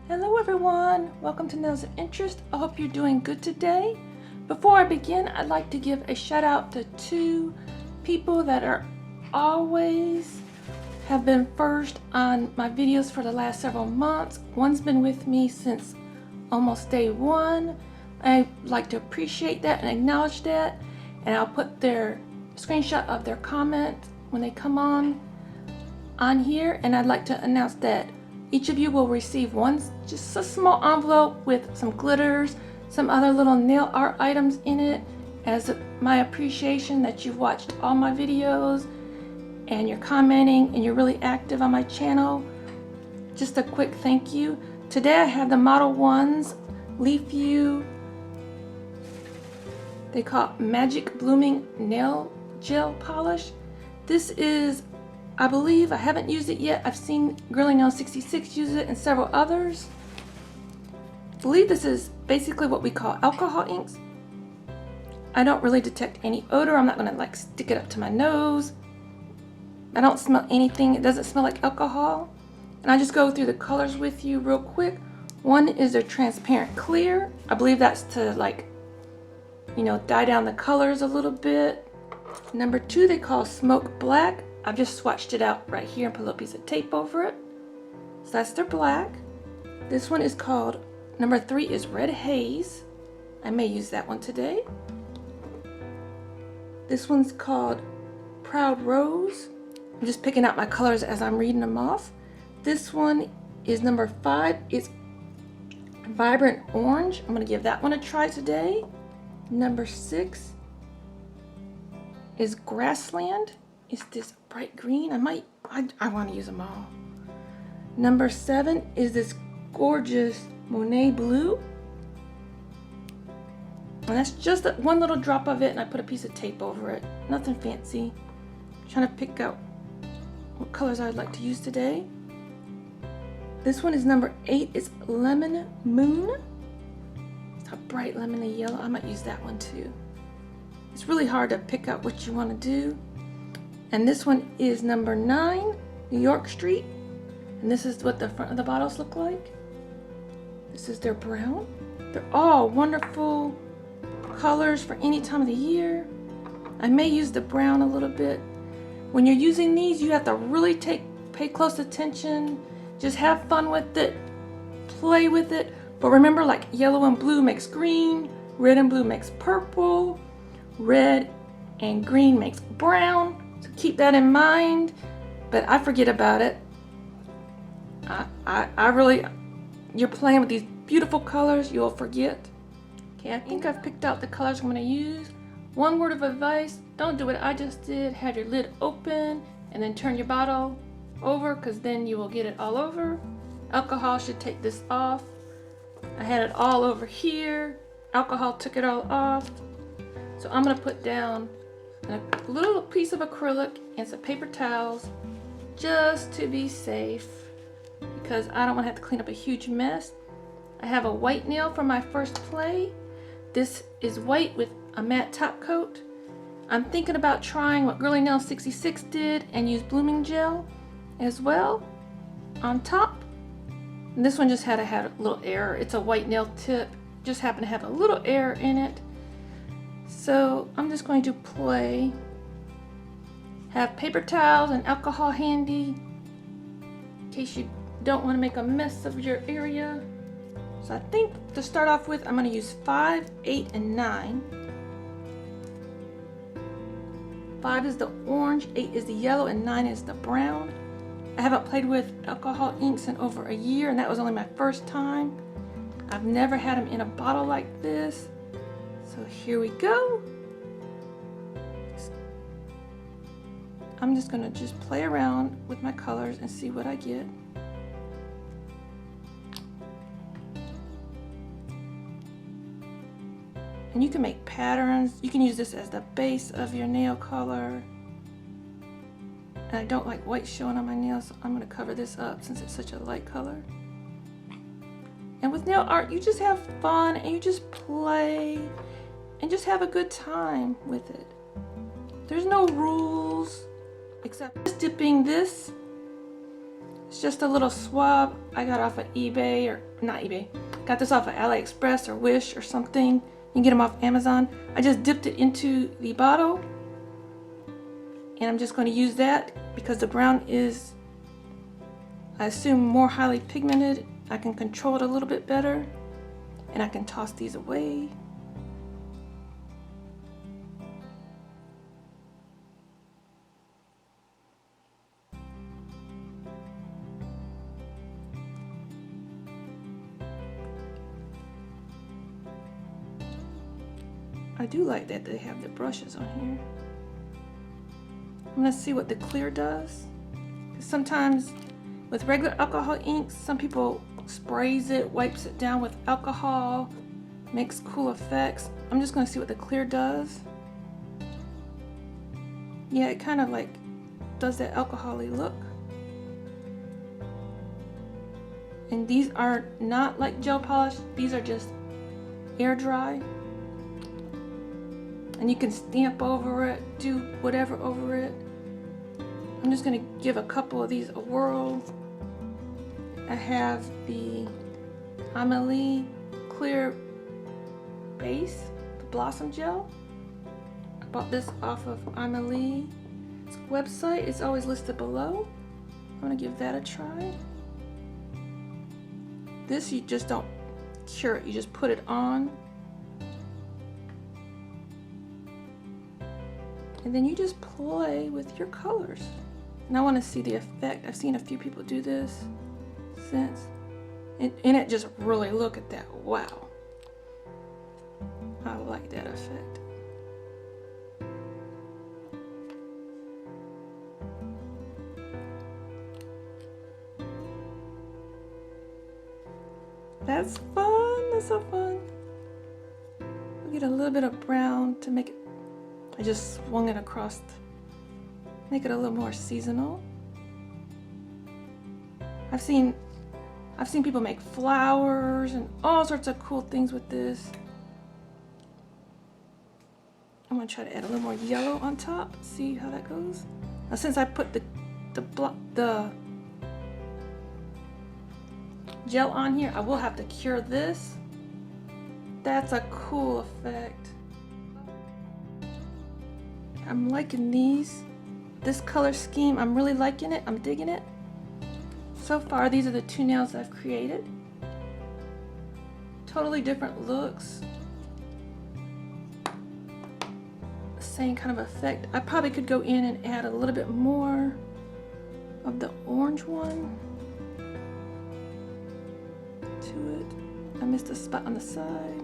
Hello everyone, welcome to Nails of Interest. I hope you're doing good today. Before I begin, I'd like to give a shout out to two people that are always have been first on my videos for the last several months. One's been with me since almost day one. I'd like to appreciate that and acknowledge that, and I'll put their screenshot of their comment when they come on here. And I'd like to announce that each of you will receive just a small envelope with some glitters, some other little nail art items in it as my appreciation that you've watched all my videos and you're commenting and you're really active on my channel. Just a quick thank you. Today I have the Modelones LEAFU. They call it Magic Blooming Nail Gel Polish. This is, I believe, I haven't used it yet. I've seen Girly66 use it and several others. I believe this is basically what we call alcohol inks. I don't really detect any odor. I'm not gonna like stick it up to my nose. I don't smell anything. It doesn't smell like alcohol. And I just go through the colors with you real quick. One is their transparent clear. I believe that's to like, you know, dye down the colors a little bit. Number two they call smoke black. I've just swatched it out right here and put a little piece of tape over it. So that's their black. This one is called, number three is red haze. I may use that one today. This one's called Proud Rose. I'm just picking out my colors as I'm reading them off. This one is number five. It's vibrant orange. I'm gonna give that one a try today. Number six is grassland. It's this bright green. I want to use them all. Number seven is this gorgeous Monet blue. And that's just one little drop of it, and I put a piece of tape over it. Nothing fancy. I'm trying to pick out what colors I would like to use today. This one is number eight. It's Lemon Moon. It's a bright lemony yellow. I might use that one too. It's really hard to pick out what you want to do. And this one is number 9, New York Street. And this is what the front of the bottles look like. This is their brown. They're all wonderful colors for any time of the year. I may use the brown a little bit. When you're using these, you have to really pay close attention. Just have fun with it. Play with it. But remember, like yellow and blue makes green. Red and blue makes purple. Red and green makes brown. So keep that in mind, but I forget about it. I really, you're playing with these beautiful colors, you'll forget. Okay, I think I've picked out the colors I'm going to use. One word of advice, don't do what I just did. Have your lid open and then turn your bottle over, because then you will get it all over. Alcohol should take this off. I had it all over here. Alcohol took it all off. So I'm going to put down a little piece of acrylic and some paper towels just to be safe, because I don't want to have to clean up a huge mess. I have a white nail for my first play. This is white with a matte top coat. I'm thinking about trying what Girly66 did and use blooming gel as well on top. And this one just had a little error. It's a white nail tip, just happened to have a little error in it. So I'm just going to play. Have paper towels and alcohol handy in case you don't want to make a mess of your area. So I think to start off with, I'm going to use 5, 8, and 9. 5 is the orange, 8 is the yellow, and 9 is the brown. I haven't played with alcohol inks in over a year, and that was only my first time. I've never had them in a bottle like this. So here we go. I'm just gonna play around with my colors and see what I get. And you can make patterns. You can use this as the base of your nail color. And I don't like white showing on my nails, so I'm gonna cover this up since it's such a light color. And with nail art, you just have fun and you just play and just have a good time with it. There's no rules except just dipping this It's just a little swab I got off of eBay, or not eBay. Got this off of AliExpress or Wish or something. You can get them off Amazon. I just dipped it into the bottle. And I'm just going to use that because the brown is, I assume, more highly pigmented. I can control it a little bit better. And I can toss these away. I do like that they have the brushes on here. I'm gonna see what the clear does. Sometimes with regular alcohol inks, some people sprays it, wipes it down with alcohol, makes cool effects. I'm just gonna see what the clear does. Yeah, it kind of like does that alcohol-y look. And these are not like gel polish, these are just air dry. And you can stamp over it, do whatever over it. I'm just gonna give a couple of these a whirl. I have the Aimeili clear base, the Blossom Gel. I bought this off of Aimeili's website. It's always listed below. I'm gonna give that a try. This you just don't cure it, you just put it on. And then you just play with your colors. And I want to see the effect. I've seen a few people do this since. And it just really, look at that. Wow. I like that effect. That's fun. That's so fun. We'll get a little bit of brown to make it. I just swung it across, make it a little more seasonal. I've seen people make flowers and all sorts of cool things with this. I'm gonna try to add a little more yellow on top, see how that goes. Now since I put the gel on here, I will have to cure this. That's a cool effect. I'm liking these. This color scheme, I'm really liking it. I'm digging it. So far, these are the two nails I've created. Totally different looks. Same kind of effect. I probably could go in and add a little bit more of the orange one to it. I missed a spot on the side.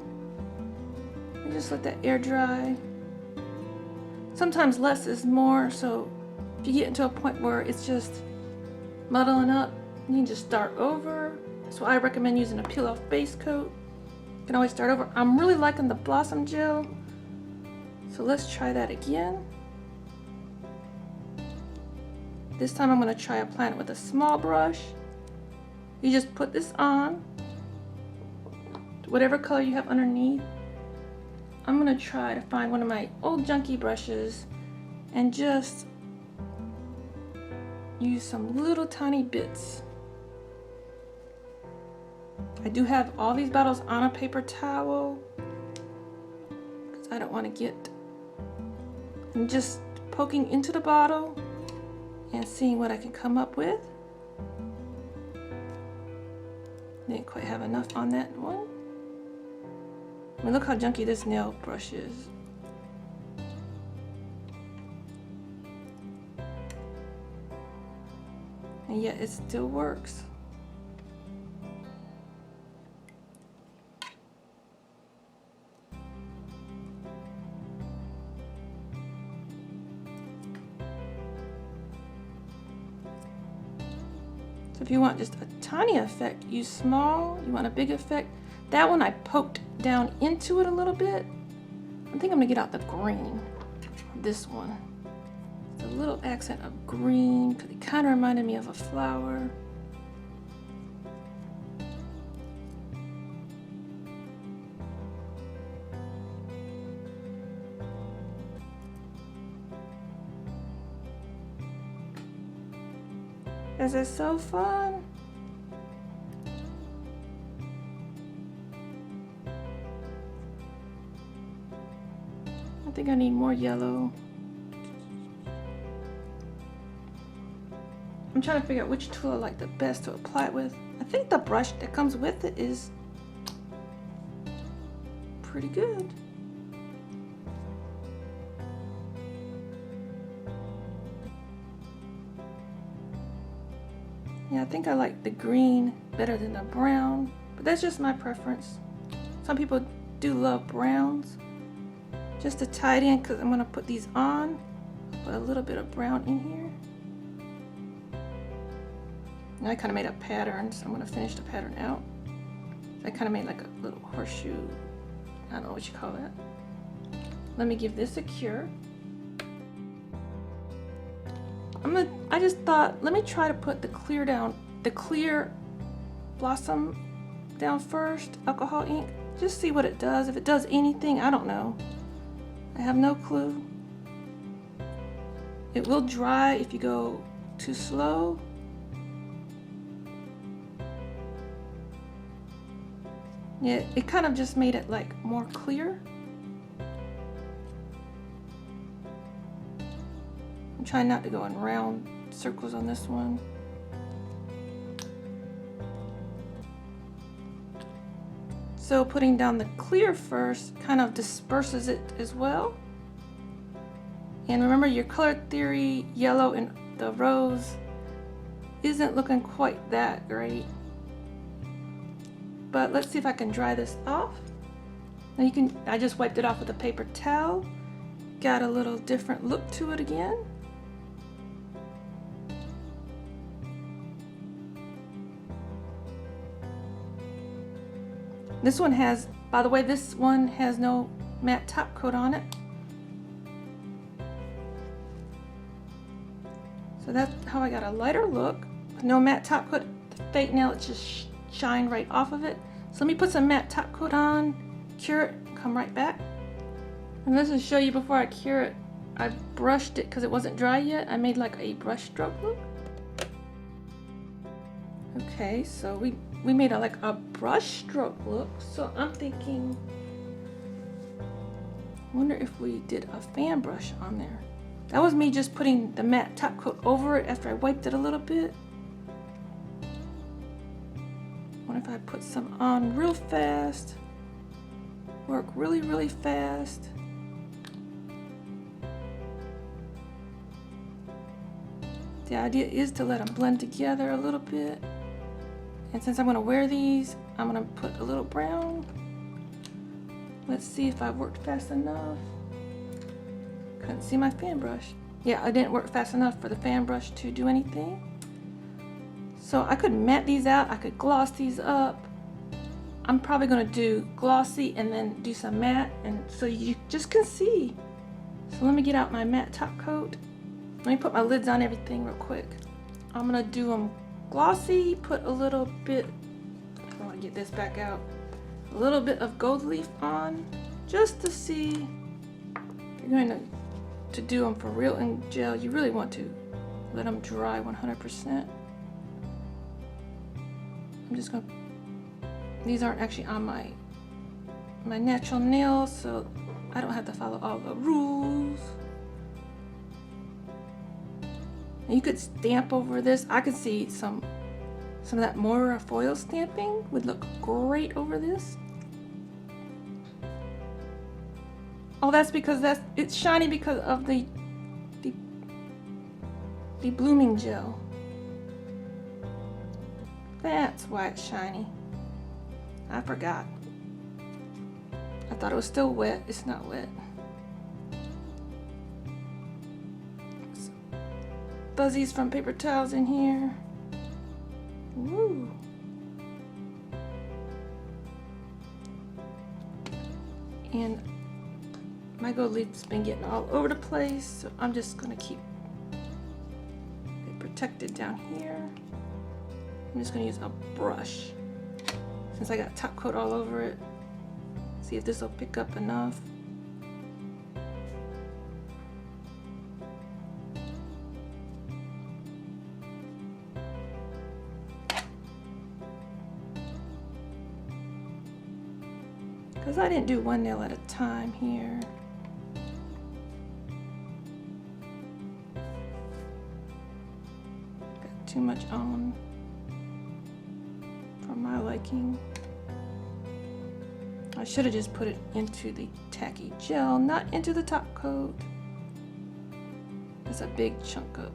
And just let that air dry. Sometimes less is more, so if you get into a point where it's just muddling up, you can just start over. So I recommend using a peel-off base coat. You can always start over. I'm really liking the Blossom Gel, so let's try that again. This time I'm going to try applying it with a small brush. You just put this on, whatever color you have underneath. I'm gonna try to find one of my old junky brushes and just use some little tiny bits. I do have all these bottles on a paper towel because I don't want to get, I'm just poking into the bottle and seeing what I can come up with. Didn't quite have enough on that one. I mean, look how junky this nail brush is. And yet it still works. So if you want just a tiny effect, use small. You want a big effect. That one I poked down into it a little bit. I think I'm gonna get out the green. This one. It's a little accent of green because it kind of reminded me of a flower. This is so fun. I think I need more yellow. I'm trying to figure out which tool I like the best to apply it with. I think the brush that comes with it is pretty good. Yeah, I think I like the green better than the brown, but that's just my preference. Some people do love browns. Just to tie it in, because I'm going to put these on, put a little bit of brown in here. Now I kind of made a pattern, so I'm going to finish the pattern out. I kind of made like a little horseshoe, I don't know what you call that. Let me give this a cure. I just thought, let me try to put the clear blossom down first, alcohol ink. Just see what it does. If it does anything, I don't know. I have no clue. It will dry if you go too slow. Yeah, it kind of just made it like more clear. I'm trying not to go in round circles on this one. So putting down the clear first kind of disperses it as well. And remember, your color theory yellow and the rose isn't looking quite that great. But let's see if I can dry this off. Now you can, I just wiped it off with a paper towel. Got a little different look to it again. This one has, by the way, this one has no matte top coat on it. So that's how I got a lighter look. No matte top coat. The fake nail, it just shine right off of it. So let me put some matte top coat on, cure it, come right back. And let's just show you before I cure it. I brushed it because it wasn't dry yet. I made like a brush stroke look. Okay, so we made like a brush stroke look. So I'm thinking, I wonder if we did a fan brush on there. That was me just putting the matte top coat over it after I wiped it a little bit. What if I put some on real fast? Work really, really fast. The idea is to let them blend together a little bit. And since I'm going to wear these, I'm going to put a little brown. Let's see if I worked fast enough. Couldn't see my fan brush. Yeah, I didn't work fast enough for the fan brush to do anything. So I could matte these out. I could gloss these up. I'm probably going to do glossy and then do some matte, and so you just can see. So let me get out my matte top coat. Let me put my lids on everything real quick. I'm going to do them glossy, put a little bit, I want to get this back out, a little bit of gold leaf on, just to see. If you're going to do them for real in gel, you really want to let them dry 100%. I'm just going to, these aren't actually on my natural nails, so I don't have to follow all the rules. And you could stamp over this. I could see some of that Moira foil stamping would look great over this. Oh, that's because it's shiny because of the blooming gel. That's why it's shiny. I forgot. I thought it was still wet. It's not wet. Fuzzies from paper towels in here. Woo. And my gold leaf's been getting all over the place, so I'm just gonna keep it protected down here. I'm just gonna use a brush since I got top coat all over it. See if this will pick up enough. because I didn't do one nail at a time here. Got too much on for my liking. I should have just put it into the tacky gel, not into the top coat. That's a big chunk of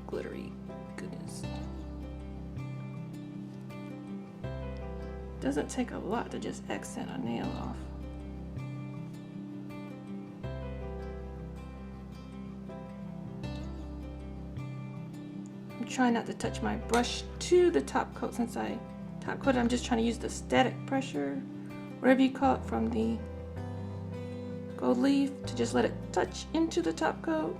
glittery goodness. Doesn't take a lot to just accent a nail off. I'm trying not to touch my brush to the top coat since I top coated. I'm just trying to use the static pressure, whatever you call it, from the gold leaf to just let it touch into the top coat.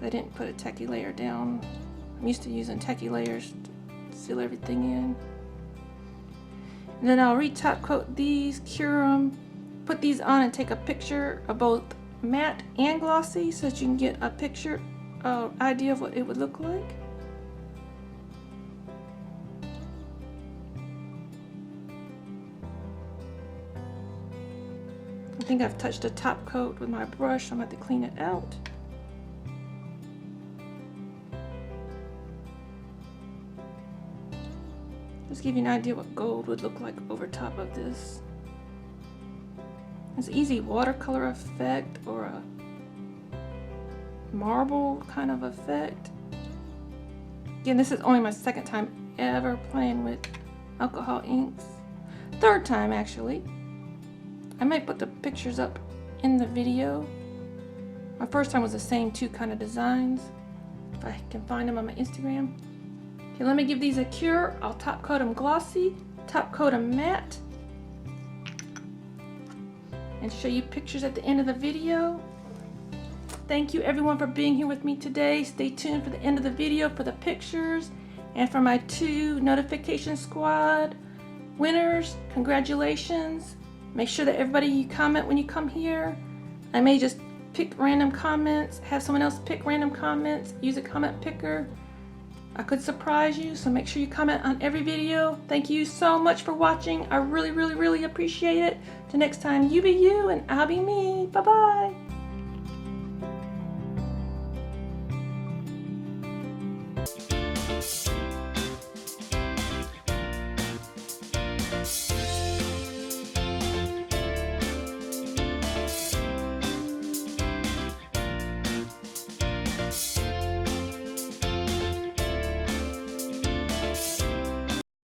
I didn't put a tacky layer down. I'm used to using tacky layers to seal everything in. And then I'll re-top coat these, cure them, put these on and take a picture of both matte and glossy so that you can get a picture, idea of what it would look like. I think I've touched the top coat with my brush, so I'm going to have to clean it out. Just give you an idea what gold would look like over top of this. It's an easy watercolor effect or a marble kind of effect. Again, this is only my second time ever playing with alcohol inks. Third time actually. I might put the pictures up in the video. My first time was the same two kind of designs. If I can find them on my Instagram. Okay, let me give these a cure. I'll top coat them glossy, top coat them matte, and show you pictures at the end of the video. Thank you everyone for being here with me today. Stay tuned for the end of the video for the pictures and for my 2 notification squad winners. Congratulations. Make sure that everybody you comment when you come here. I may just pick random comments, have someone else pick random comments, use a comment picker. I could surprise you, so make sure you comment on every video. Thank you so much for watching. I really, really, really appreciate it. Till next time, you be you and I'll be me. Bye-bye.